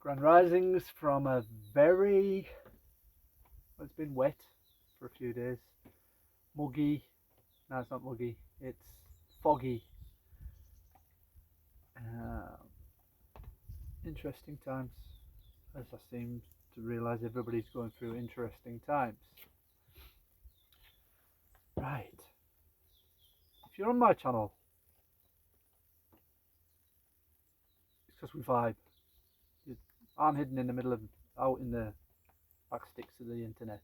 Grand risings from a very, well, it's been wet for a few days. Muggy, no, it's not muggy, it's foggy. Uh, Interesting times, as I seem to realise everybody's going through interesting times. Right, if you're on my channel, it's because we vibe. I'm hidden in the middle of, out in the back sticks of the internet,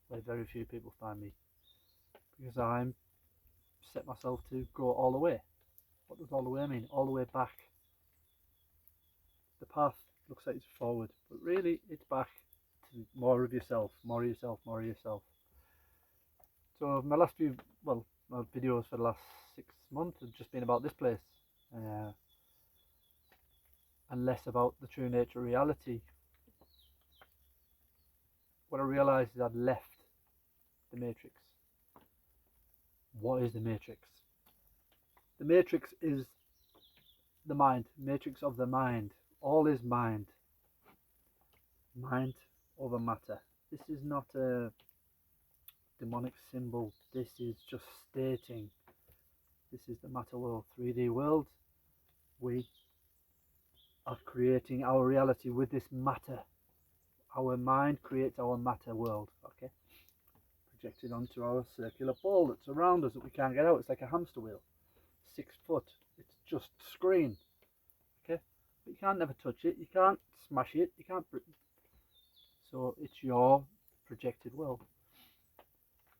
where very few people find me, because I'm set myself to go all the way. What does all the way mean? All the way back. The path looks like it's forward, but really it's back to more of yourself, more of yourself, more of yourself. So my last few, well, my videos for the last 6 months have just been about this place, and less about the true nature of reality. What I realised is I'd left the Matrix. What is the Matrix? The Matrix is the mind, matrix of the mind. All is mind. Mind over matter. This is not a demonic symbol. This is just stating this is the matter world, 3D world. We are creating our reality with this matter. Our mind creates our matter world, okay? Projected onto our circular ball that's around us that we can't get out. It's like a hamster wheel, 6 foot. It's just screen, okay? But you can't never touch it. You can't smash it. You can't. So it's your projected world.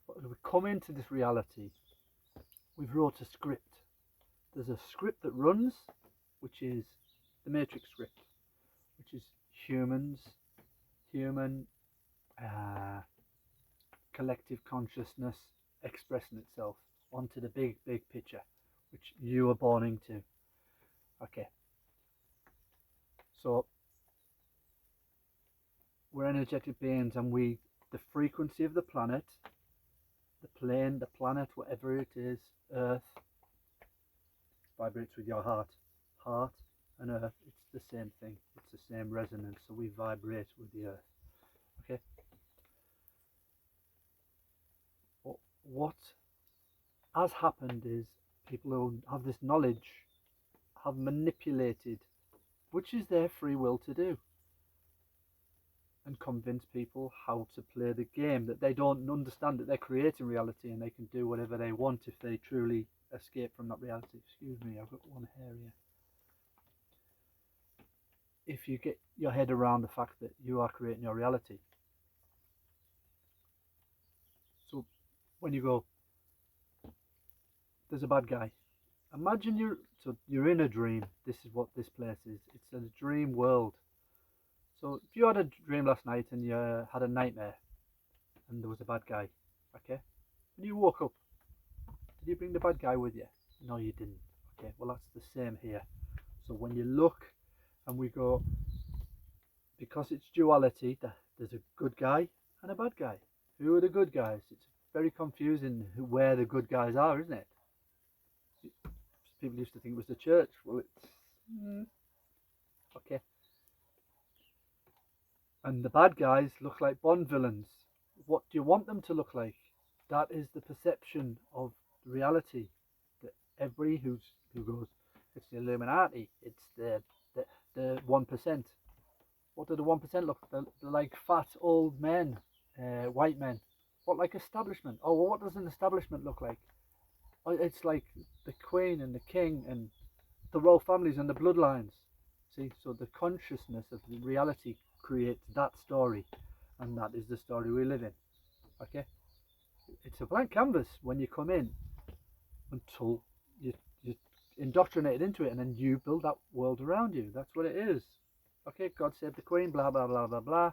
But as we come into this reality, we've wrote a script. There's a script that runs, which is the Matrix script, which is human collective consciousness expressing itself onto the big picture, which you were born into. Okay, so we're energetic beings, and the frequency of the planet, the plane, the planet, whatever it is, Earth, vibrates with your heart. Heart and Earth, it's the same thing. It's the same resonance. So we vibrate with the Earth. Okay. What has happened is people who have this knowledge have manipulated, which is their free will to do, and convince people how to play the game, that they don't understand that they're creating reality and they can do whatever they want if they truly escape from that reality. Excuse me, I've got one hair here. If you get your head around the fact that you are creating your reality. So when you go, there's a bad guy. Imagine you're in a dream. This is what this place is. It's a dream world. So if you had a dream last night and you had a nightmare and there was a bad guy, okay? When you woke up, did you bring the bad guy with you? No, you didn't. Okay, well that's the same here. So when you look and we go, because it's duality, there's a good guy and a bad guy. Who are the good guys? It's very confusing where the good guys are, isn't it? People used to think it was the church. Well, it's okay. And the bad guys look like Bond villains. What do you want them to look like? That is the perception of reality. That everybody who goes, it's the Illuminati, it's the 1%. What do the 1% look like? They're like fat old men, white men. What, like establishment? Oh, well, what does an establishment look like? Oh, it's like the Queen and the King and the royal families and the bloodlines. See, so the consciousness of the reality creates that story, and that is the story we live in. Okay, it's a blank canvas when you come in until you're indoctrinated into it, and then you build that world around you. That's what it is. Okay, God save the Queen, blah blah blah blah blah.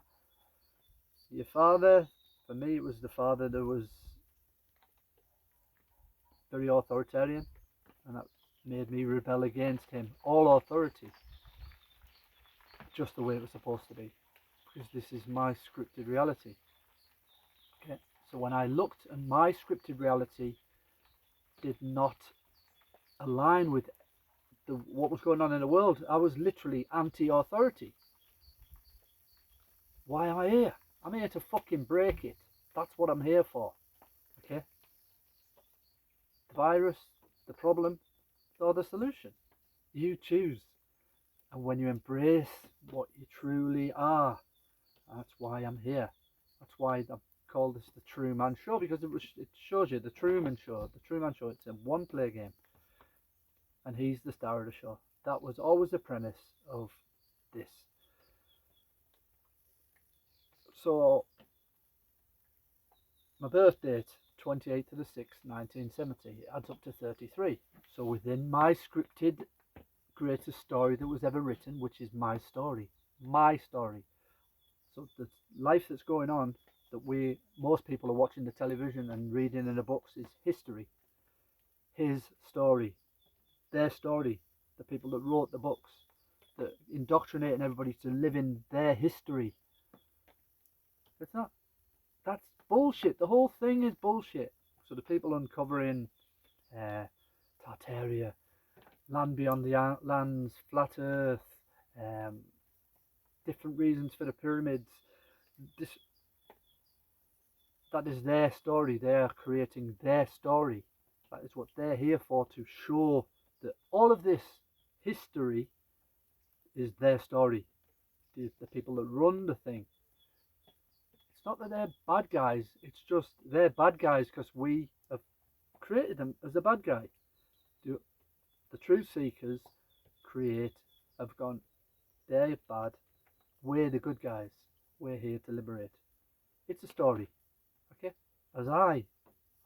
Your father, for me it was the father that was very authoritarian, and that made me rebel against him. All authority, just the way it was supposed to be, because this is my scripted reality. Okay, so when I looked and my scripted reality did not align with what was going on in the world, I was literally anti-authority. Why am I here? I'm here to fucking break it. That's what I'm here for. Okay? The virus, the problem, or the solution. You choose. And when you embrace what you truly are, that's why I'm here. That's why I call this the Truman Show, because it shows you the Truman Show. The Truman Show, it's a one-play game. And he's the star of the show. That was always the premise of this. So, my birth date, 28th of the 6th, 1970, it adds up to 33. So within my scripted greatest story that was ever written, which is my story. So the life that's going on that most people are watching the television and reading in the books is history. His story, their story, the people that wrote the books, that indoctrinating everybody to live in their history. It's not. That's bullshit. The whole thing is bullshit. So the people uncovering Tartaria, land beyond the lands, flat Earth, different reasons for the pyramids. That is their story. They are creating their story. That is what they're here for, to show that all of this history is their story. The people that run the thing. It's not that they're bad guys. It's just they're bad guys because we have created them as a bad guy. The truth seekers have gone, they're bad. We're the good guys. We're here to liberate. It's a story. Okay? As I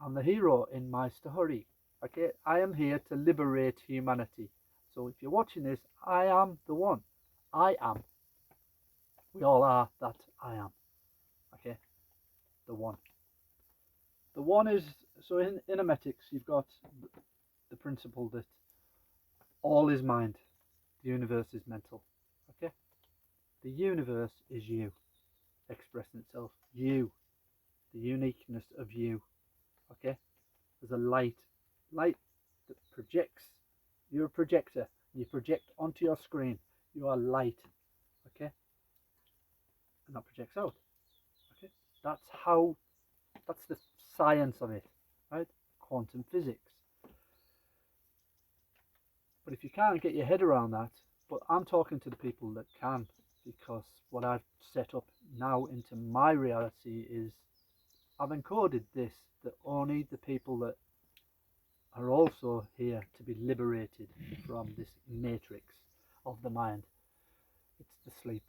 am the hero in my story. Okay? I am here to liberate humanity. So if you're watching this, I am the one. I am. We all are that I am. Okay? The one. The one is, so in Hermetics, you've got the principle that all is mind. The universe is mental. Okay? The universe is you expressing itself. You. The uniqueness of you. Okay? There's a light that projects. You're a projector. You project onto your screen. You are light. Okay? And that projects out. Okay? That's the science of it. Right? Quantum physics. But if you can't get your head around that, but I'm talking to the people that can, because what I've set up now into my reality is I've encoded this, that only the people that are also here to be liberated from this matrix of the mind. It's the sleep.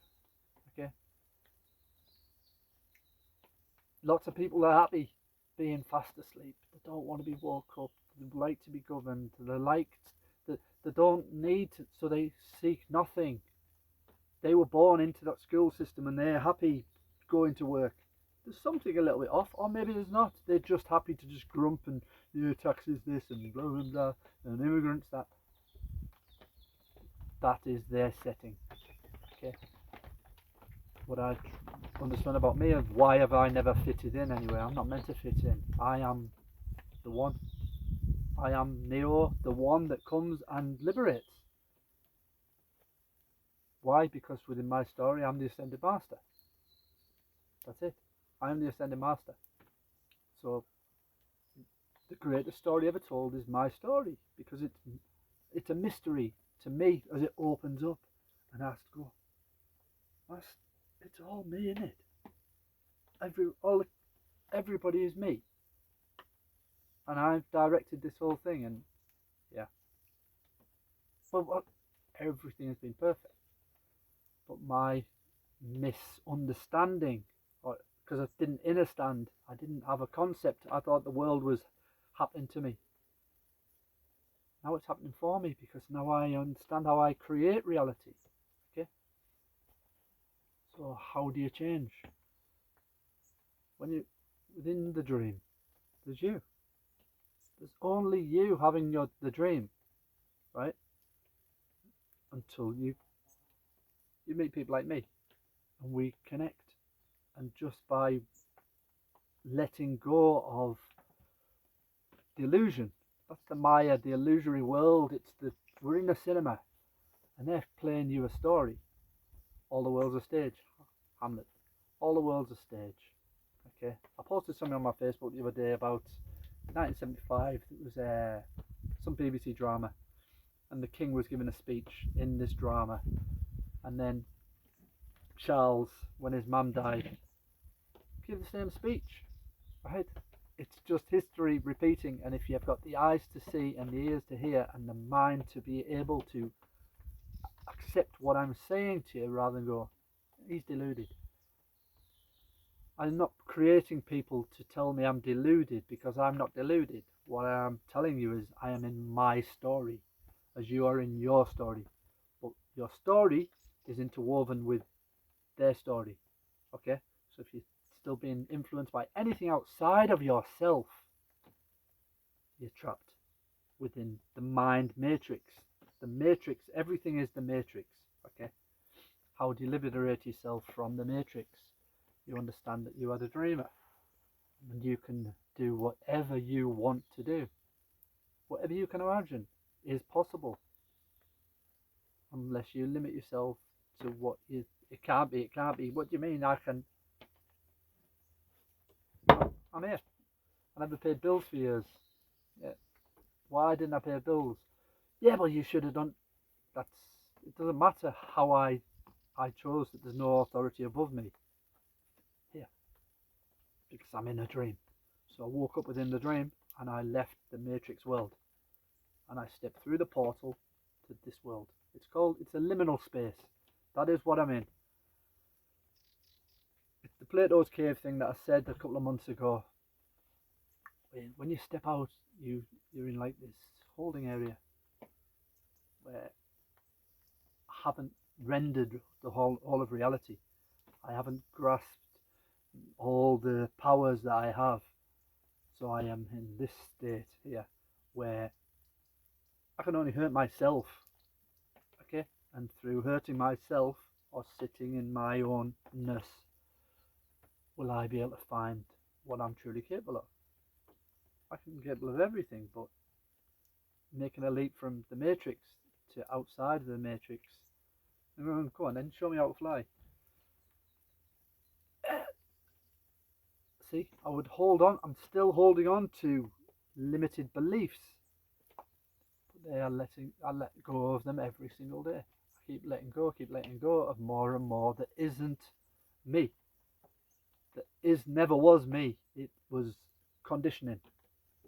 Okay? Lots of people are happy being fast asleep. They don't want to be woke up. They like to be governed. They don't need to, so they seek nothing. They were born into that school system and they're happy going to work. There's something a little bit off, or maybe there's not. They're just happy to just grump and taxes this and blah blah blah, and immigrants that. That is their setting. Okay. What I understand about me of why have I never fitted in anywhere? I'm not meant to fit in. I am the one. I am Neo, the one that comes and liberates. Why? Because within my story, I'm the Ascended Master. That's it. I am the Ascended Master. So, the greatest story ever told is my story, because it's a mystery to me as it opens up and I have to go, it's all me, isn't it? Everybody is me. And I've directed this whole thing, and yeah. But everything has been perfect. But my misunderstanding, because I didn't understand, I didn't have a concept. I thought the world was happening to me. Now it's happening for me, because now I understand how I create reality. Okay? So how do you change? When you within the dream, there's you. There's only you having the dream, right? Until you meet people like me, and we connect. And just by letting go of the illusion, that's the Maya, the illusory world. We're in a cinema, and they're playing you a story. All the world's a stage. Hamlet. All the world's a stage. Okay, I posted something on my Facebook the other day about 1975. It was some BBC drama, and the king was giving a speech in this drama, and then Charles, when his mum died, gave the same speech. Right? It's just history repeating, and if you've got the eyes to see and the ears to hear and the mind to be able to accept what I'm saying to you rather than go, he's deluded. I'm not creating people to tell me I'm deluded, because I'm not deluded. What I'm telling you is I am in my story as you are in your story. But your story is interwoven with their story. Okay? So if you're still being influenced by anything outside of yourself, you're trapped within the mind matrix. The matrix, everything is the matrix. Okay? How do you liberate yourself from the matrix? You understand that you are the dreamer, and you can do whatever you want to do. Whatever you can imagine is possible, unless you limit yourself to what it can't be. It can't be. What do you mean? I'm here. I never paid bills for years. Yeah. Why didn't I pay bills? Yeah, well, you should have done. It doesn't matter how I chose that. There's no authority above me here, because I'm in a dream. So I woke up within the dream, and I left the matrix world, and I stepped through the portal to this world. It's a liminal space. That is what I'm in. It's the Plato's cave thing that I said a couple of months ago. When you step out, you're in like this holding area where I haven't rendered the whole of reality. I haven't grasped all the powers that I have. So I am in this state here where I can only hurt myself. Okay? And through hurting myself or sitting in my own ness, will I be able to find what I'm truly capable of. I can be capable of everything, but making a leap from the matrix to outside of the matrix, and going, go on then, show me how to fly. See, I would hold on. I'm still holding on to limited beliefs, but I let go of them every single day. I keep letting go of more and more that isn't me. That never was me. It was conditioning,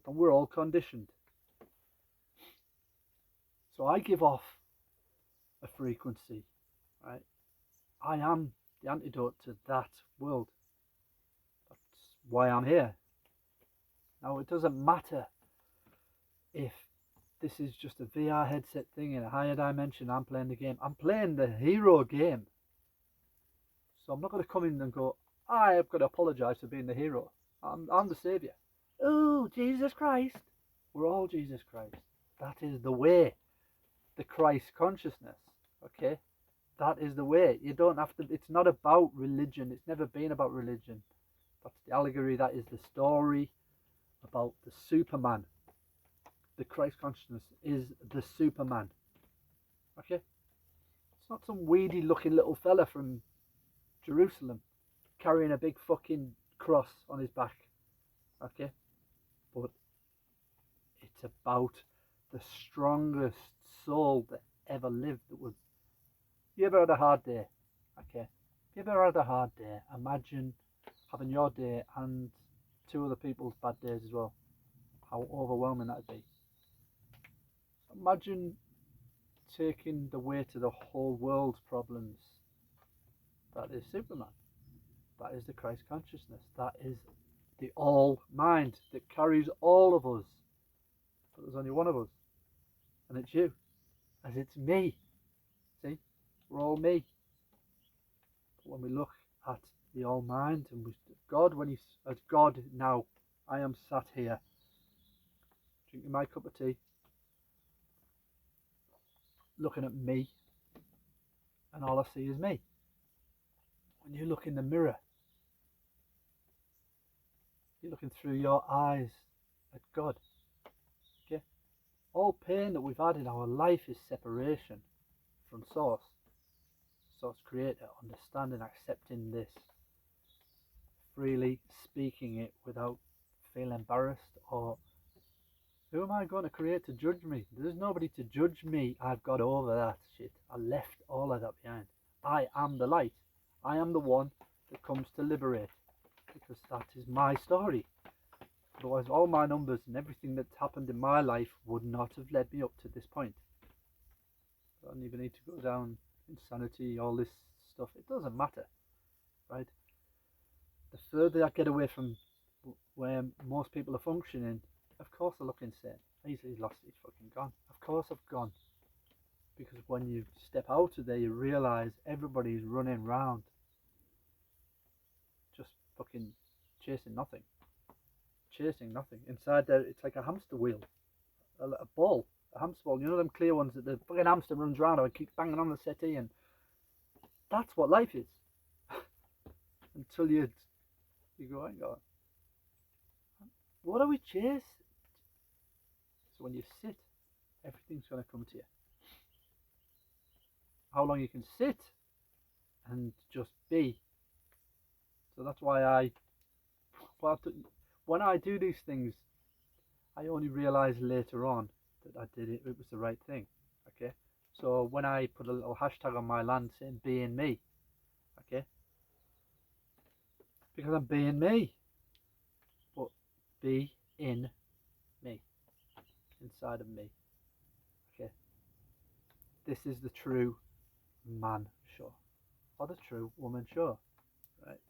and we're all conditioned. So I give off a frequency, right? I am the antidote to that world. That's why I'm here. Now, it doesn't matter if this is just a VR headset thing in a higher dimension. I'm playing the game. I'm playing the hero game. So I'm not going to come in and go, I have got to apologize for being the hero. I'm the savior. Oh, Jesus Christ. We're all Jesus Christ. That is the way. The Christ consciousness. Okay? That is the way. You don't have to. It's not about religion. It's never been about religion. That's the allegory. That is the story about the Superman. The Christ consciousness is the Superman. Okay? It's not some weedy looking little fella from Jerusalem carrying a big fucking cross on his back. Okay? But it's about the strongest soul that ever lived. That was. You ever had a hard day? Okay. If you ever had a hard day, imagine having your day and two other people's bad days as well. How overwhelming that'd be. Imagine taking the weight of the whole world's problems. That is Superman. That is the Christ consciousness. That is the all mind that carries all of us. But there's only one of us. And it's you. As it's me. See? We're all me. But when we look at the all mind and God, as God now, I am sat here drinking my cup of tea, looking at me, and all I see is me. When you look in the mirror, you're looking through your eyes at God. Okay? All pain that we've had in our life is separation from Source. Source Creator, understanding, accepting this. freely speaking it without feeling embarrassed or who am I going to create to judge me? There's nobody to judge me. I've got over that shit. I left all of that behind. I am the light. I am the one that comes to liberate because that is my story. Otherwise, all my numbers and everything that's happened in my life would not have led me up to this point. I don't even need to go down insanity, all this stuff. It doesn't matter, right? The further I get away from where most people are functioning, of course I look insane. He's lost, he's fucking gone. Of course I've gone. Because when you step out of there, you realise everybody's running around just fucking chasing nothing. Chasing nothing. Inside there, it's like a hamster wheel. A ball. A hamster ball. You know them clear ones that the fucking hamster runs around and keeps banging on the settee, and that's what life is. Until you go, hang on. What do we chase? So when you sit, everything's going to come to you. How long you can sit and just be. So that's why when I do these things, I only realise later on that I did it. It was the right thing. Okay. So when I put a little hashtag on my land saying "being me," okay, because I'm being me, but be in me, inside of me. Okay. This is the true man show, or the true woman show, right?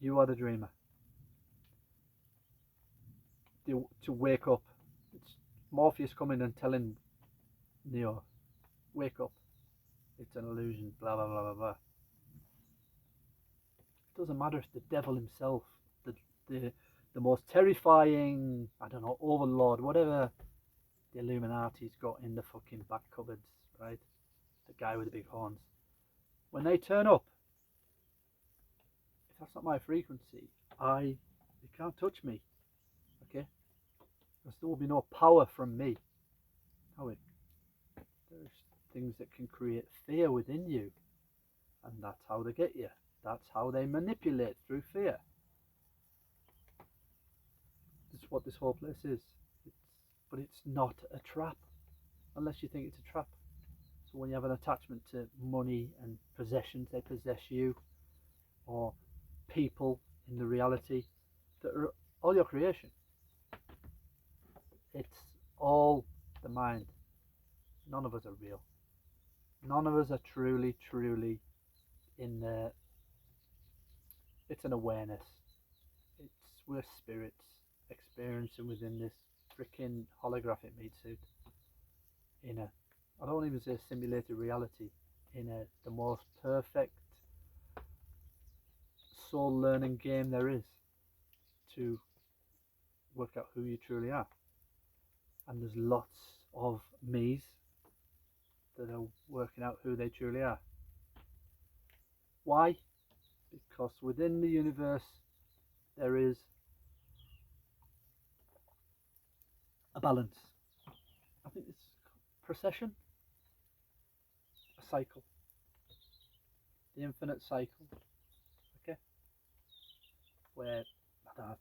You are the dreamer. To wake up. It's Morpheus coming and telling Neo, wake up. It's an illusion, blah, blah, blah, blah, blah. It doesn't matter if the devil himself, the most terrifying, I don't know, overlord, whatever the Illuminati's got in the fucking back cupboards, right? The guy with the big horns. When they turn up, if that's not my frequency, you can't touch me, okay? Because there will be no power from me. There's things that can create fear within you, and that's how they get you. That's how they manipulate, through fear. That's what this whole place is. But it's not a trap, unless you think it's a trap. So when you have an attachment to money and possessions, they possess you, or people in the reality that are all your creation. It's all the mind. None of us are real. None of us are truly in there. It's an awareness. We're spirits experiencing within this freaking holographic meat suit in a, I don't even say simulated reality, in the most perfect soul learning game there is to work out who you truly are. And there's lots of me's that are working out who they truly are. Why? Because within the universe there is a balance. I think it's procession, a cycle, the infinite cycle, okay, where, I don't know,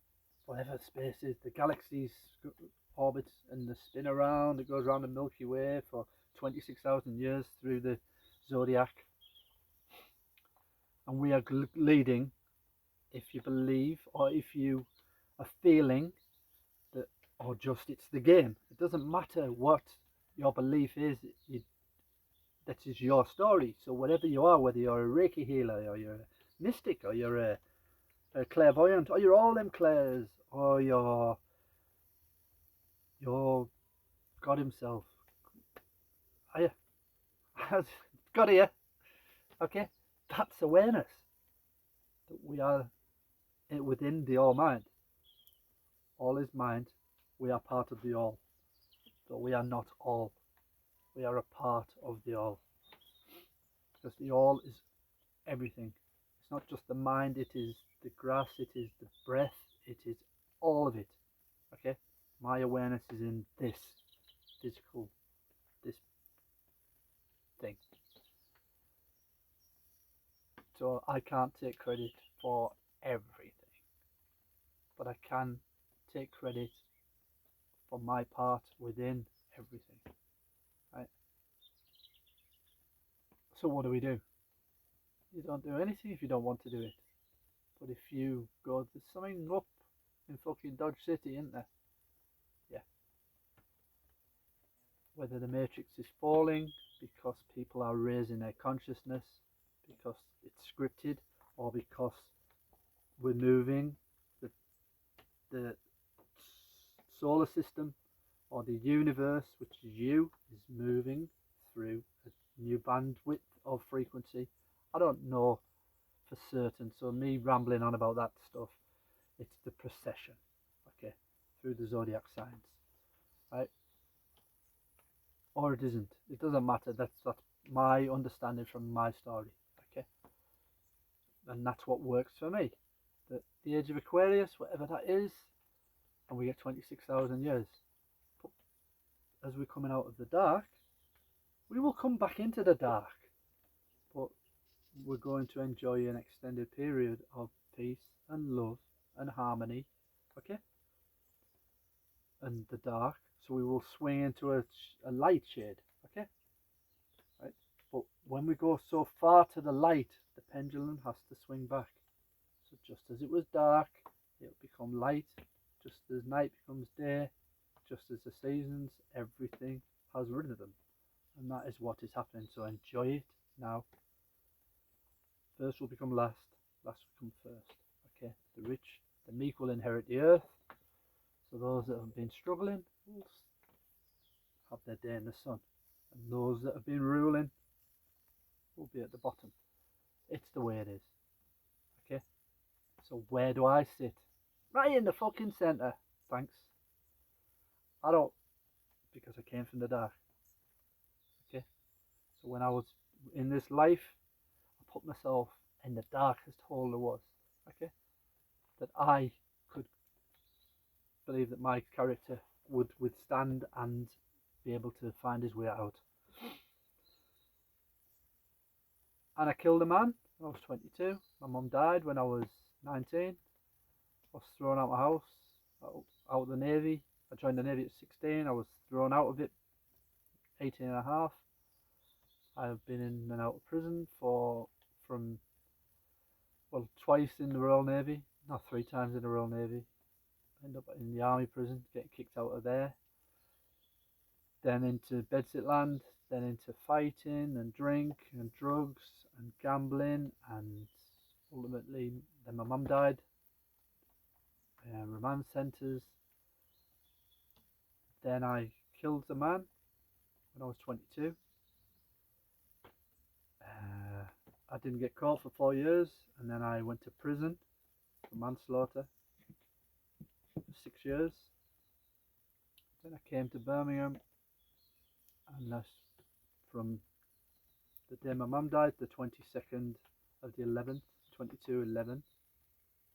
whatever space is, the galaxies orbit and the spin around, it goes around the Milky Way for 26,000 years through the zodiac, and we are leading, if you believe or if you are feeling that, or just it's the game, it doesn't matter what your belief is, that is your story. So whatever you are, whether you're a Reiki healer or you're a mystic or you're a clairvoyant or you're all them clairs or you're God himself, are you? God here, okay? That's awareness, that we are within the all mind. All is mind. We are part of the all. So we are not all. We are a part of the all. Because the all is everything. It's not just the mind, it is the grass, it is the breath, it is all of it. Okay? My awareness is in this physical, this thing. So I can't take credit for everything, but I can take credit for my part within everything. Right? So what do? You don't do anything if you don't want to do it. But if you go, there's something up in fucking Dodge City, isn't there? Yeah. Whether the Matrix is falling because people are raising their consciousness, because it's scripted, or because we're moving, the solar system or the universe, which is you, is moving through a new bandwidth of frequency. I don't know for certain, so me rambling on about that stuff, it's the procession, okay, through the zodiac signs, right? Or it isn't. It doesn't matter. That's my understanding from my story, okay? And that's what works for me. The age of Aquarius, whatever that is, and we get 26,000 years. But as we're coming out of the dark, we will come back into the dark. But we're going to enjoy an extended period of peace and love and harmony, okay? And the dark. So we will swing into a light shade, okay? Right? But when we go so far to the light, the pendulum has to swing back. So just as it was dark, it'll become light. Just as night becomes day, just as the seasons, everything has rhythm. And that is what is happening. So enjoy it now. First will become last, last will come first. Okay, the rich, the meek will inherit the earth. So those that have been struggling will have their day in the sun. And those that have been ruling will be at the bottom. It's the way it is. Okay, so where do I sit? Right in the fucking centre. Thanks. I don't, because I came from the dark. Okay, so when I was in this life, I put myself in the darkest hole there was. Okay, that I could believe that my character would withstand and be able to find his way out. And I killed a man when I was 22. My mum died when I was 19. I was thrown out of my house, out of the Navy. I joined the Navy at 16. I was thrown out of it 18 and a half. I've been in and out of prison twice in the Royal Navy, not 3 times in the Royal Navy. I ended up in the army prison, getting kicked out of there. Then into Bedsit-land, then into fighting and drink and drugs and gambling, and ultimately then my mum died. Remand centres. Then I killed a man when I was 22. I didn't get caught for 4 years, and then I went to prison for manslaughter for 6 years. Then I came to Birmingham, and that's from the day my mum died, the 22nd of the 11th, 22/11.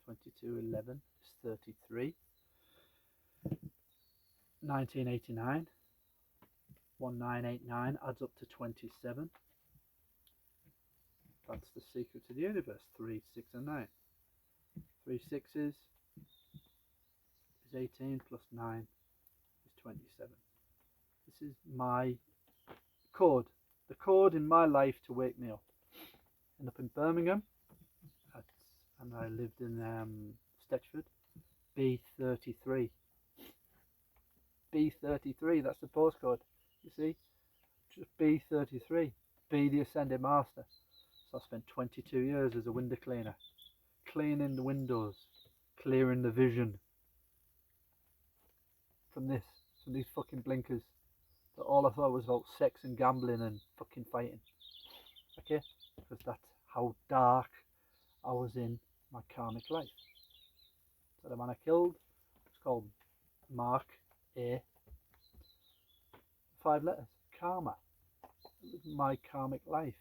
22/11 is 33. 1989. 1989 adds up to 27. That's the secret to the universe. 3, 6 and 9. 3 sixes is 18 plus 9 is 27. This is my code. The code in my life to wake me up. And up in Birmingham, and I lived in Stetchford, B33. B33, that's the postcode. You see? Just B33. B the Ascended Master. So I spent 22 years as a window cleaner. Cleaning the windows. Clearing the vision. From these fucking blinkers. That all I thought was about sex and gambling and fucking fighting. Okay? Because that's how dark I was in my karmic life. So the man I killed was called Mark A. 5 letters. Karma. It was my karmic life.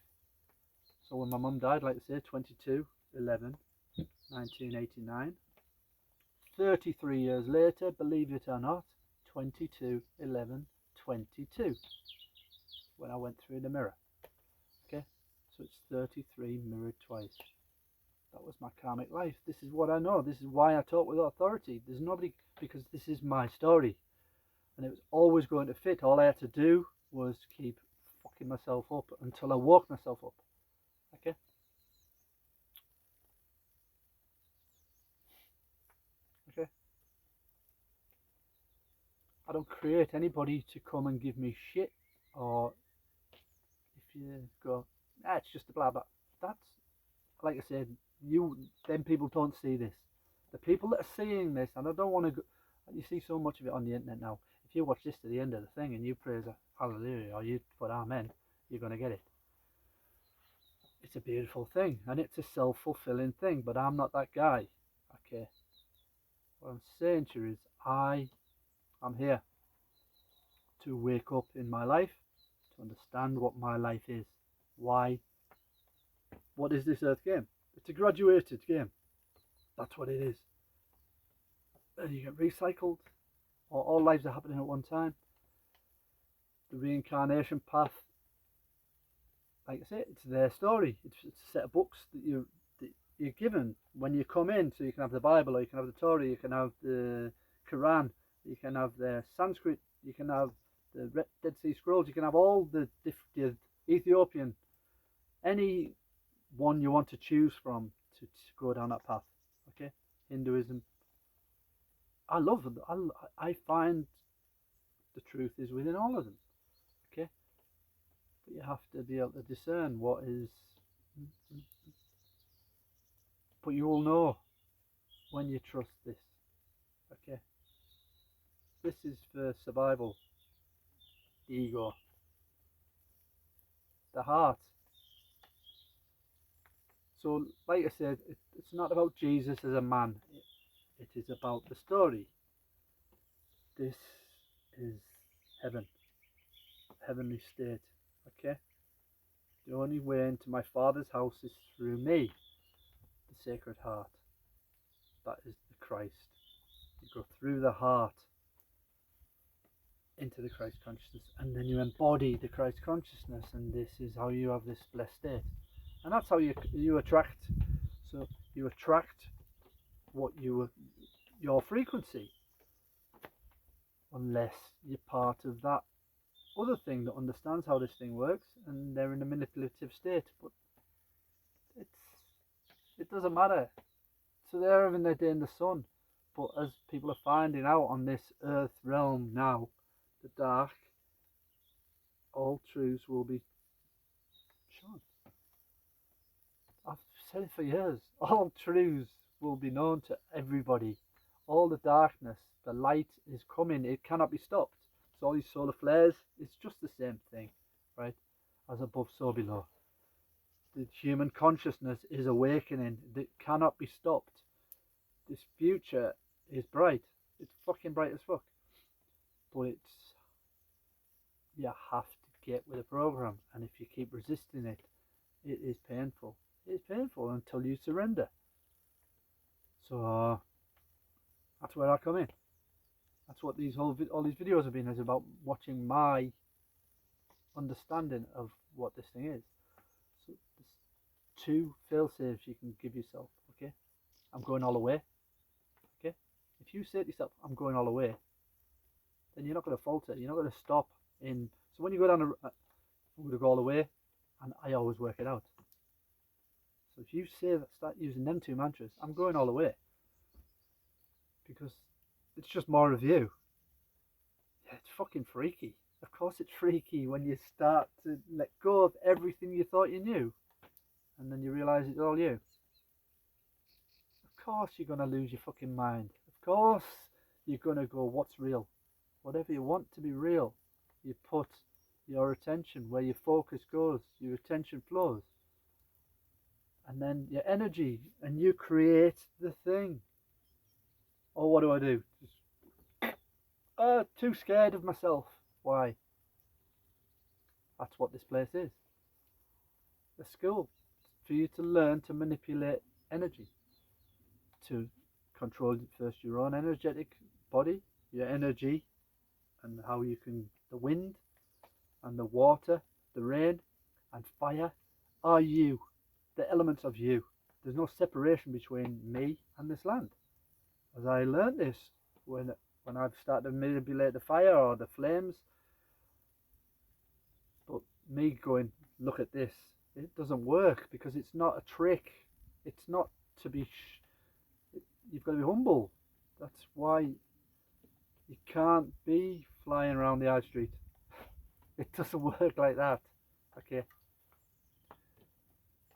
So when my mum died, like I say, 22/11/1989. 33 years later, believe it or not, 22/11/22. When I went through the mirror. Okay? So it's 33 mirrored twice. That was my karmic life. This is what I know. This is why I talk with authority. There's nobody, because this is my story. And it was always going to fit. All I had to do was keep fucking myself up until I woke myself up. Okay? Okay? I don't create anybody to come and give me shit, or if you go, it's just a blah blah. That's, like I said, then people don't see this. The people that are seeing this, and I don't want to go, you see so much of it on the internet now. If you watch this to the end of the thing and you praise a hallelujah or you put amen, you're going to get it. It's a beautiful thing, and it's a self-fulfilling thing, but I'm not that guy. Okay? What I'm saying to you is I'm here to wake up in my life, to understand what my life is. Why? What is this earth game? It's a graduated game. That's what it is. And you get recycled, or all lives are happening at one time. The reincarnation path, like I say, it's their story. It's a set of books that you're given when you come in. So you can have the Bible, or you can have the Torah, you can have the Quran, you can have the Sanskrit, you can have the Dead Sea Scrolls, you can have all the Ethiopian, any one you want to choose from to go down that path. Okay, Hinduism. I love them. I find the truth is within all of them. Okay, but you have to be able to discern what is. But you will know when you trust this. Okay, this is for survival. The ego, the heart. So, like I said, it's not about Jesus as a man. It is about the story. This is heaven, heavenly state. Okay. The only way into my Father's house is through me, the Sacred Heart. That is the Christ. You go through the heart into the Christ consciousness, and then you embody the Christ consciousness, and this is how you have this blessed state. And that's how you attract. So you attract what your frequency, unless you're part of that other thing that understands how this thing works, and they're in a manipulative state. But it doesn't matter. So they're having their day in the sun. But as people are finding out on this earth realm now, the dark, all truths will be shown. I've said it for years. All truths will be known to everybody. All the darkness, the light is coming. It cannot be stopped. So all these solar flares, it's just the same thing, right? As above, so below. The human consciousness is awakening. It cannot be stopped. This future is bright. It's fucking bright as fuck. But you have to get with the program. And if you keep resisting it, it is painful. It is painful until you surrender. So that's where I come in. That's what all these videos have been, is about watching my understanding of what this thing is. So there's 2 fail-safes you can give yourself. Okay, I'm going all the way. Okay, if you say to yourself, I'm going all the way, then you're not going to falter. You're not going to stop in. So when you go down I'm going to go all the way, and I always work it out. So if you say that, start using them 2 mantras, I'm going all the way, because it's just more of you. Yeah, it's fucking freaky. Of course it's freaky when you start to let go of everything you thought you knew, and then you realise it's all you. Of course you're going to lose your fucking mind. Of course you're going to go, what's real? Whatever you want to be real, you put your attention where your focus goes, your attention flows. And then your energy, and you create the thing. Or what do? Just, too scared of myself. Why? That's what this place is. A school for you to learn to manipulate energy, to control first your own energetic body, your energy, and how you can, the wind and the water, the rain and fire are you, the elements of you, there's no separation between me and this land. As I learned this when I've started to manipulate the fire or the flames, but me going, look at this, it doesn't work because it's not a trick. It's not to be. You've got to be humble. That's why you can't be flying around the high street. It doesn't work like that. Okay.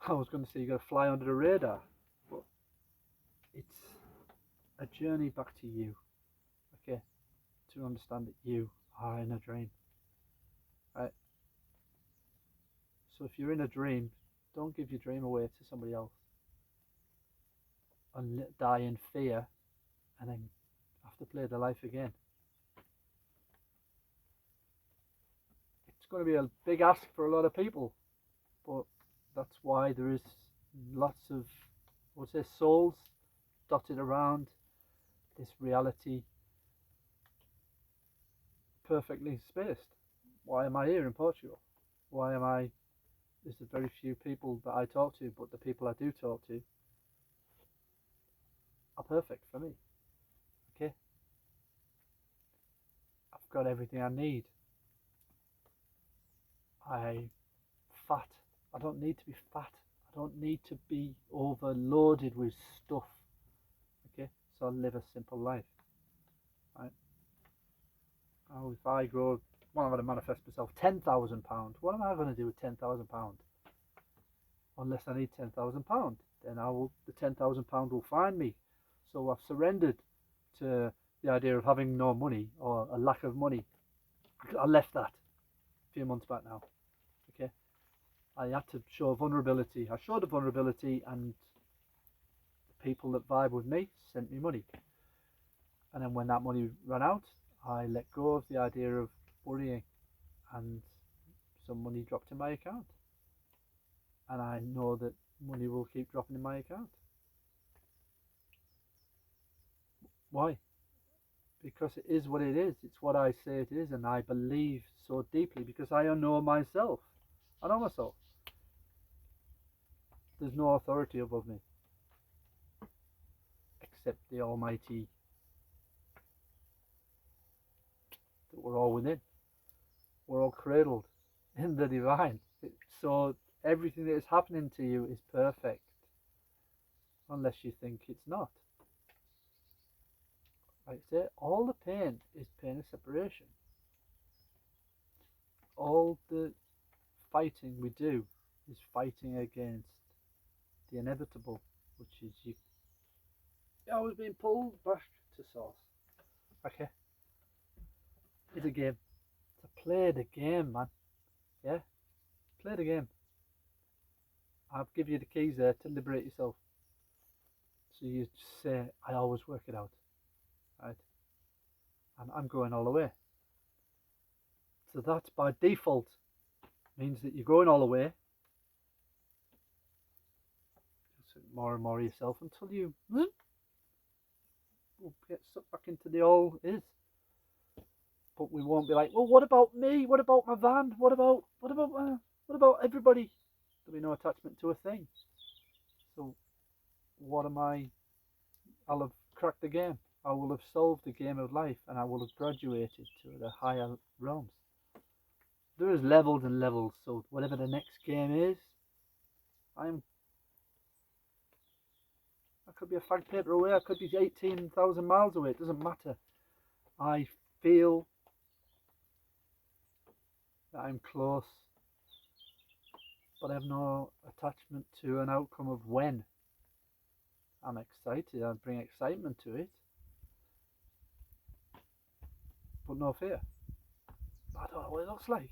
I was going to say you got to fly under the radar, but it's a journey back to you. Okay, to understand that you are in a dream. Right. So if you're in a dream, don't give your dream away to somebody else and die in fear, and then have to play the life again. It's going to be a big ask for a lot of people, but that's why there is lots of, I would say, souls dotted around this reality, perfectly spaced. Why am I here in Portugal? Why am I? There's very few people that I talk to, but the people I do talk to are perfect for me. Okay, I've got everything I need. I'm fat. I don't need to be fat. I don't need to be overloaded with stuff. Okay, so I live a simple life. Right? Oh, if I go, well, I'm going to manifest myself £10,000. What am I going to do with £10,000? Unless I need £10,000, then the £10,000 will find me. So I've surrendered to the idea of having no money or a lack of money. I left that a few months back now. Okay, I had to show vulnerability. I showed the vulnerability, and the people that vibe with me sent me money. And then when that money ran out, I let go of the idea of worrying, and some money dropped in my account. And I know that money will keep dropping in my account. Why? Because it is what it is. It's what I say it is, and I believe so deeply because I know myself. I know myself. There's no authority above me except the Almighty that we're all within. We're all cradled in the divine. So everything that is happening to you is perfect, unless you think it's not. Like I say, all the pain is pain of separation. All the fighting we do is fighting against the inevitable, which is you always being pulled back to source. Okay? It's a game. So play the game, man. Yeah? Play the game. I'll give you the keys there to liberate yourself. So you say, I always work it out. Right? And I'm going all the way. So that by default means that you're going all the way. More and more of yourself until you get sucked back into the old is. But we won't be like, well, what about me? What about my van? What about everybody? There'll be no attachment to a thing. So what am I? I'll have cracked the game. I will have solved the game of life, and I will have graduated to the higher realms. There is levels and levels. So whatever the next game is, I could be a fag paper away. I could be 18,000 miles away. It doesn't matter. I feel that I'm close, but I have no attachment to an outcome of when. I'm excited. I bring excitement to it, but no fear. I don't know what it looks like.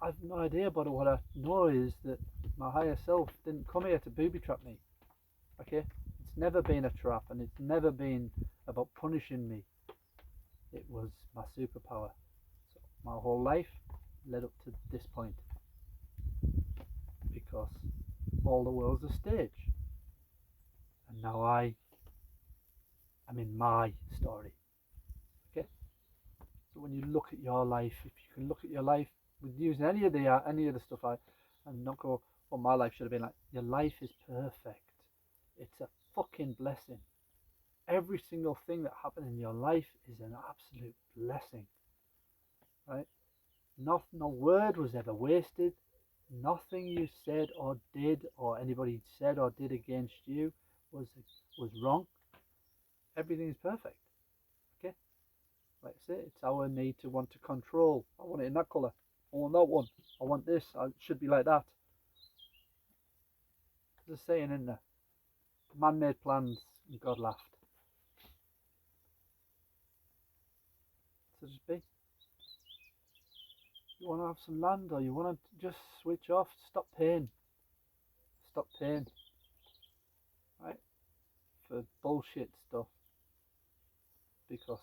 I have no idea, but what I know is that my higher self didn't come here to booby trap me. Okay? It's never been a trap, and it's never been about punishing me. It was my superpower. So my whole life led up to this point, because all the world's a stage, and now I am in my story. Okay, so when you look at your life, if you can look at your life with using any of the stuff and not go, well, my life should have been like. Your life is perfect. It's a fucking blessing. Every single thing that happened in your life is an absolute blessing, right? Not no word was ever wasted. Nothing you said or did, or anybody said or did against you, was wrong. Everything is perfect. Okay, like I say, it's our need to want to control. I want it in that colour. I want that one. I want this. It should be like that. There's a saying in there: "Man made plans, and God laughed." So just be. You want to have some land, or you want to just switch off, stop paying, right, for bullshit stuff because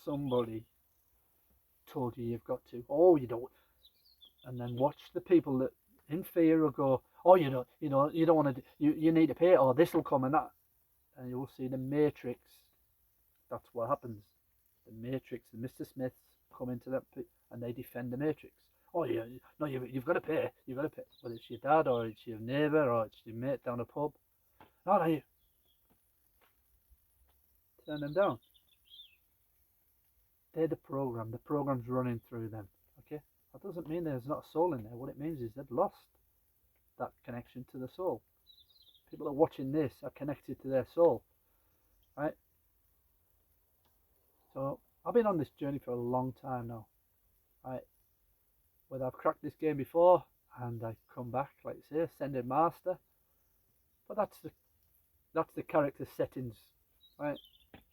somebody told you you've got to. Oh, you don't. And then watch the people that in fear will go, oh, you don't want to. You need to pay, or this will come and that, and you will see the Matrix. That's what happens. The Matrix, the Mr. Smiths come into that and they defend the Matrix. Oh yeah, no, you've got to pay. You've got to pay. Whether it's your dad or it's your neighbour or it's your mate down a pub. No, you turn them down. They're the program. The program's running through them. Okay, that doesn't mean there's not a soul in there. What it means is they've lost that connection to the soul. People that are watching this are connected to their soul, right? So I've been on this journey for a long time now, right? Whether I've cracked this game before and I come back, like I say, Ascended Master, but that's the character settings, right?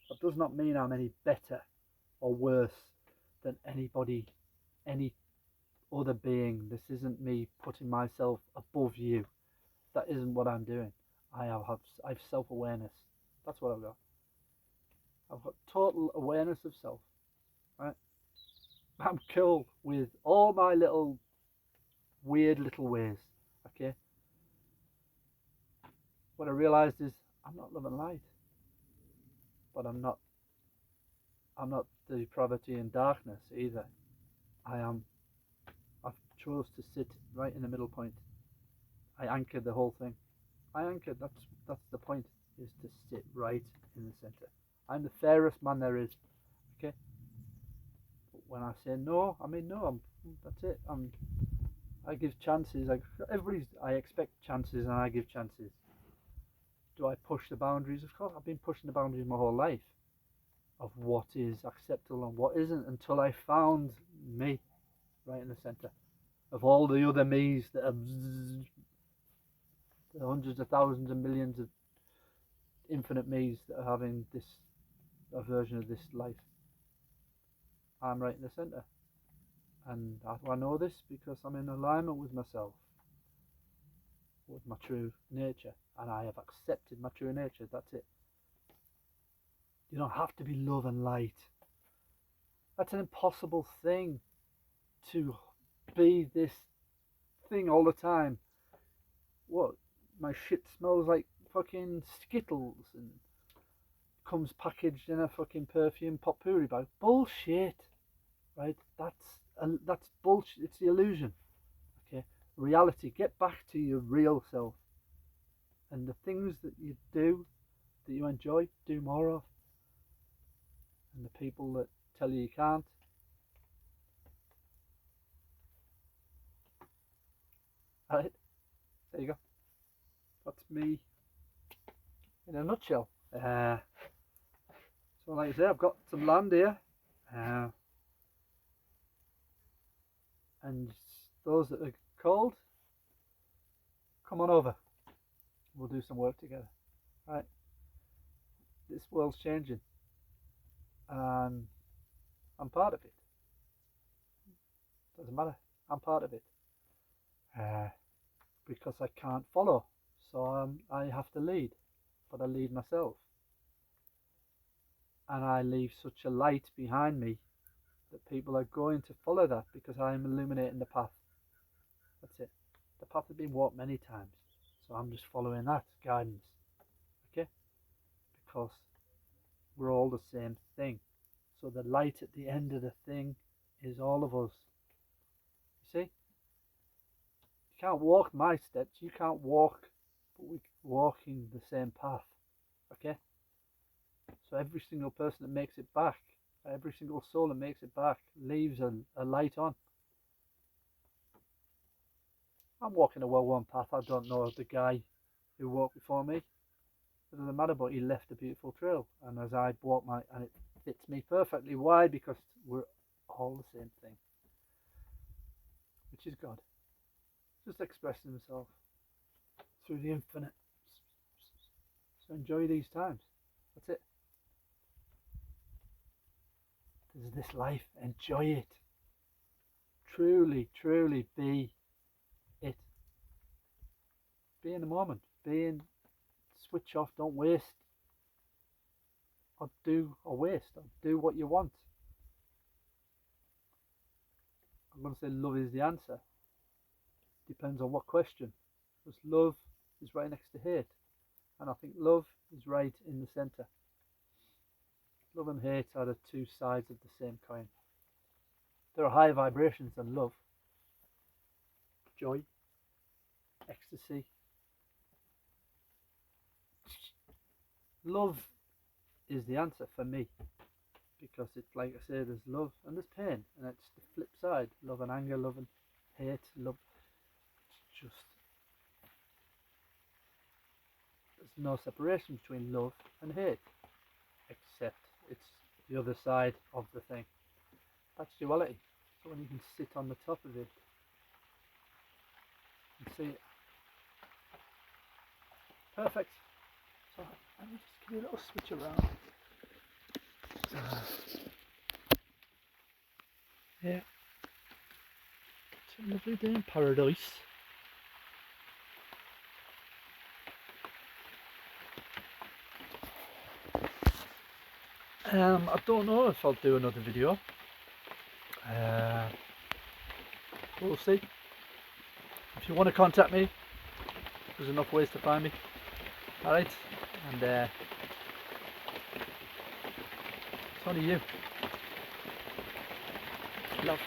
That does not mean I'm any better or worse than anybody, any other being. This isn't me putting myself above you. That isn't what I'm doing. I've self-awareness. That's what I've got. I've got total awareness of self, right? I'm cool with all my little weird little ways, okay? What I realized is I'm not love and light, but I'm not the depravity and darkness either. I've chose to sit right in the middle point. I anchored the whole thing. That's the point, is to sit right in the center. I'm the fairest man there is, okay? But when I say no, I mean no. That's it. I give chances. I expect chances, and I give chances. Do I push the boundaries? Of course, I've been pushing the boundaries my whole life of what is acceptable and what isn't, until I found me right in the center of all the other me's that are the hundreds of thousands and millions of infinite me's that are having a version of this life. I'm right in the center. And how do I know this? Because I'm in alignment with myself, with my true nature, and I have accepted my true nature. That's it. You don't have to be love and light. That's an impossible thing, to be this thing all the time. What? My shit smells like fucking Skittles and comes packaged in a fucking perfume potpourri bag. Bullshit, right? That's bullshit. It's the illusion. Okay, reality. Get back to your real self, and the things that you do, that you enjoy, do more of. And the people that tell you can't, right? There you go. That's me in a nutshell. So like I say, I've got some land here, and those that are cold, come on over. We'll do some work together. Right? This world's changing, and I'm part of it. Doesn't matter. I'm part of it. Because I can't follow, so I have to lead, but I lead myself, and I leave such a light behind me that people are going to follow that, because I am illuminating the path. That's it. The path has been walked many times, so I'm just following that guidance, okay? Because we're all the same thing. So the light at the end of the thing is all of us. You see? You can't walk my steps. You can't walk but we're walking the same path. Okay? So every single person that makes it back, every single soul that makes it back, leaves a light on. I'm walking a well-worn path. I don't know the guy who walked before me. It doesn't matter, but he left a beautiful trail, and as I walk and it fits me perfectly. Why? Because we're all the same thing, which is God, just expressing himself through the infinite. So enjoy these times. That's it. There's this life. Enjoy it. Truly, truly be it. Be in the moment. Switch off. Don't waste. Or waste. Or do what you want. I'm going to say love is the answer. Depends on what question. Because love is right next to hate. And I think love is right in the centre. Love and hate are the two sides of the same coin. There are higher vibrations than love. Joy, ecstasy. Love is the answer for me. Because it's like I say, there's love and there's pain. And it's the flip side. Love and anger, love and hate, love. It's just... there's no separation between love and hate. Except it's the other side of the thing. That's duality. So when you can sit on the top of it and see it. Perfect. So let me just give you a little switch around. Yeah. It's a lovely day in paradise. I don't know if I'll do another video. We'll see. If you want to contact me, there's enough ways to find me. Alright, and it's only you. Love.